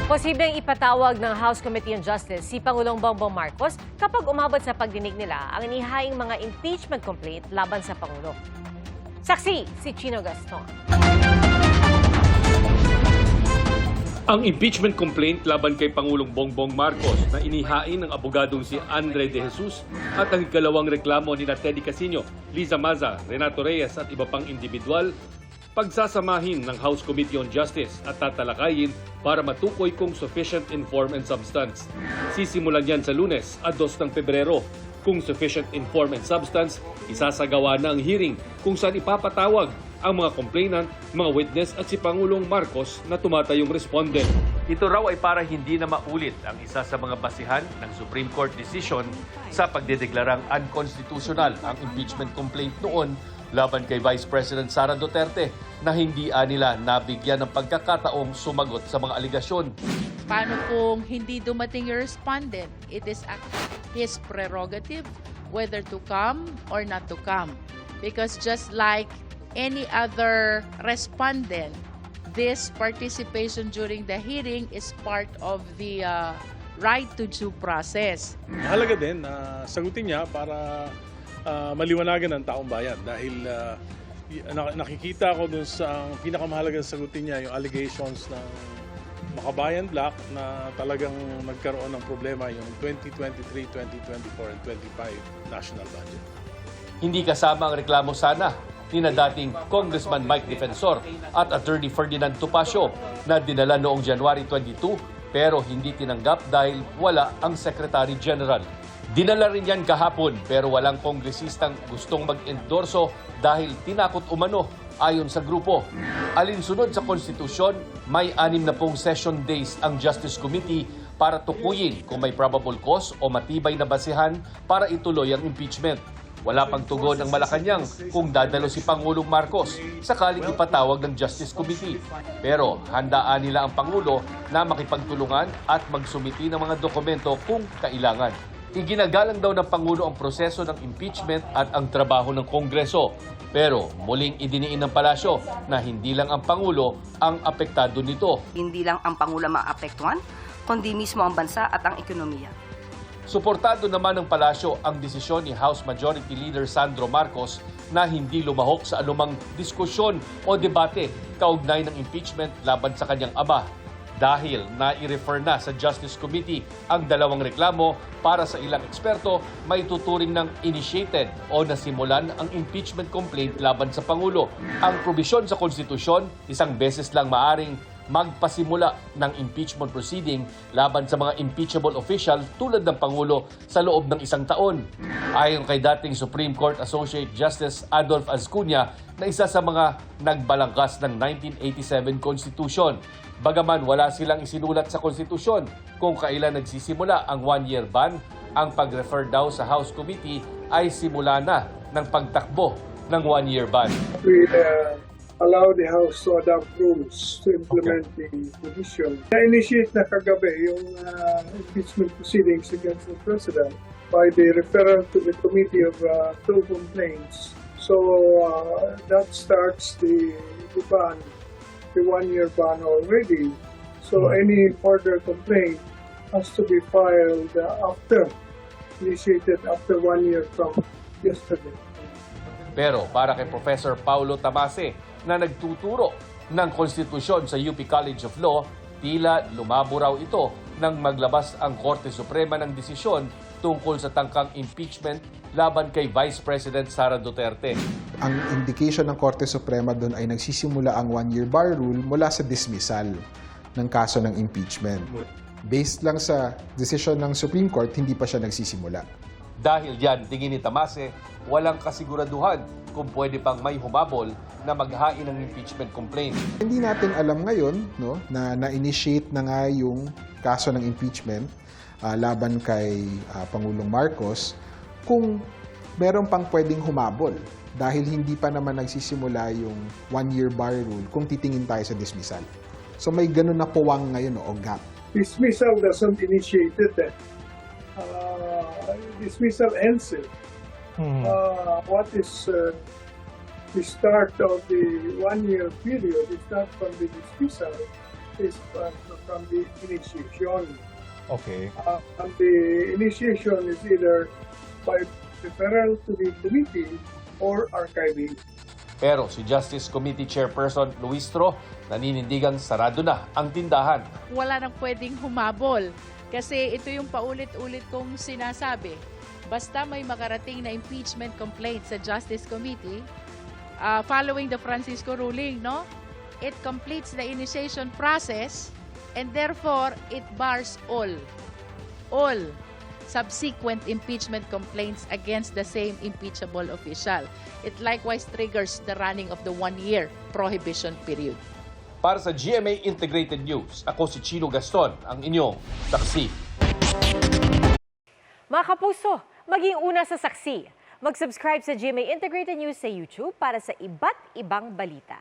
Posibleng ipatawag ng House Committee on Justice si Pangulong Bongbong Marcos kapag umabot sa pagdinig nila ang inihaing mga impeachment complaint laban sa Pangulo. Saksi si Chino Gaston. Ang impeachment complaint laban kay Pangulong Bongbong Marcos na inihain ng abogadong si Andre De Jesus at ang ikalawang reklamo ni Teddy Casino, Liza Maza, Renato Reyes at iba pang individual, pagsasamahin ng House Committee on Justice at tatalakayin para matukoy kung sufficient in form and substance. Sisimulan yan sa Lunes at 2 ng Pebrero. Kung sufficient in form and substance, isasagawa na ang hearing kung saan ipapatawag ang mga complainant, mga witness at si Pangulong Marcos na tumatayong respondent. Ito raw ay para hindi na maulit ang isa sa mga basihan ng Supreme Court decision sa pagdedeklarang unconstitutional ang impeachment complaint noon laban kay Vice President Sara Duterte na hindi nila nabigyan ng pagkakataong sumagot sa mga aligasyon. Paano kung hindi dumating yung respondent? It is his prerogative whether to come or not to come. Because just like any other respondent, this participation during the hearing is part of the right to due process. Mahalaga din na sagutin niya para maliwanagan ng taong bayan dahil nakikita ko dun sa ang pinakamahalagang sagutin niya yung allegations ng Makabayan Black na talagang nagkaroon ng problema yung 2023, 2024, and 25 national budget. Hindi kasama ang reklamo sana ni na dating Congressman Mike Defensor at Attorney Ferdinand Topacio na dinala noong January 22 pero hindi tinanggap dahil wala ang Secretary General. Dinala rin yan kahapon pero walang kongresistang gustong mag-endorso dahil tinakot umano ayon sa grupo. Alinsunod sa konstitusyon, may 60 session days ang Justice Committee para tukuyin kung may probable cause o matibay na basihan para ituloy ang impeachment. Wala pang tugon ng Malacanang kung dadalo si Pangulong Marcos sakaling ipatawag ng Justice Committee. Pero handaan nila ang Pangulo na makipagtulungan at magsumiti ng mga dokumento kung kailangan. Iginagalang daw ng Pangulo ang proseso ng impeachment at ang trabaho ng Kongreso. Pero muling idiniin ng palasyo na hindi lang ang Pangulo ang apektado nito. Hindi lang ang Pangulo maapektuhan, kundi mismo ang bansa at ang ekonomiya. Suportado naman ng palasyo ang desisyon ni House Majority Leader Sandro Marcos na hindi lumahok sa anumang diskusyon o debate kaugnay ng impeachment laban sa kanyang ama. Dahil nai-refer na sa Justice Committee ang dalawang reklamo para sa ilang eksperto, may tuturing ng initiated o nasimulan ang impeachment complaint laban sa Pangulo. Ang probisyon sa konstitusyon, isang beses lang maaring magpasimula ng impeachment proceeding laban sa mga impeachable official tulad ng Pangulo sa loob ng 1 taon. Ayon kay dating Supreme Court Associate Justice Adolf Azcuna na isa sa mga nagbalangkas ng 1987 Constitution. Bagaman wala silang isinulat sa konstitusyon kung kailan nagsisimula ang 1-year ban, ang pag-refer daw sa House Committee ay simula na ng pagtakbo ng 1-year ban. We allow the House to adopt rules to implement the provision. Na-initiate na kagabi yung impeachment proceedings against the President by the referral to the Committee of Two Complaints. So that starts the ban, the 1-year ban already. So any further complaint has to be filed initiated after 1 year from yesterday. Pero para kay Professor Paulo Tamase na nagtuturo ng konstitusyon sa UP College of Law, tila lumabo raw ito nang maglabas ang Korte Suprema ng desisyon tungkol sa tangkang impeachment laban kay Vice President Sara Duterte. Ang indication ng Korte Suprema doon ay nagsisimula ang 1-year bar rule mula sa dismissal ng kaso ng impeachment. Based lang sa desisyon ng Supreme Court, hindi pa siya nagsisimula. Dahil diyan, tingin ni Tamase, walang kasiguraduhan kung pwede pang may humabol na maghain ng impeachment complaint. Hindi natin alam ngayon na na-initiate na nga yung kaso ng impeachment laban kay Pangulong Marcos kung meron pang pwedeng humabol dahil hindi pa naman nagsisimula yung 1-year bar rule kung titingin tayo sa dismissal. So may ganun na puwang ngayon o gap. Dismissal doesn't initiate it. Dismissal ends it. What is the start of the 1-year period? It starts from the dismissal is from the initiation. Okay. And the initiation is either by referral to the committee or archiving. Pero si Justice Committee Chairperson Luistro naninindigang sarado na ang tindahan. Wala nang pwedeng humabol. Kasi ito yung paulit-ulit kong sinasabi. Basta may makarating na impeachment complaint sa Justice Committee, following the Francisco ruling, no? It completes the initiation process and therefore it bars all subsequent impeachment complaints against the same impeachable official. It likewise triggers the running of the 1-year prohibition period. Para sa GMA Integrated News, ako si Chino Gaston, ang inyong saksi. Mga kapuso, maging una sa saksi. Mag-subscribe sa GMA Integrated News sa YouTube para sa iba't ibang balita.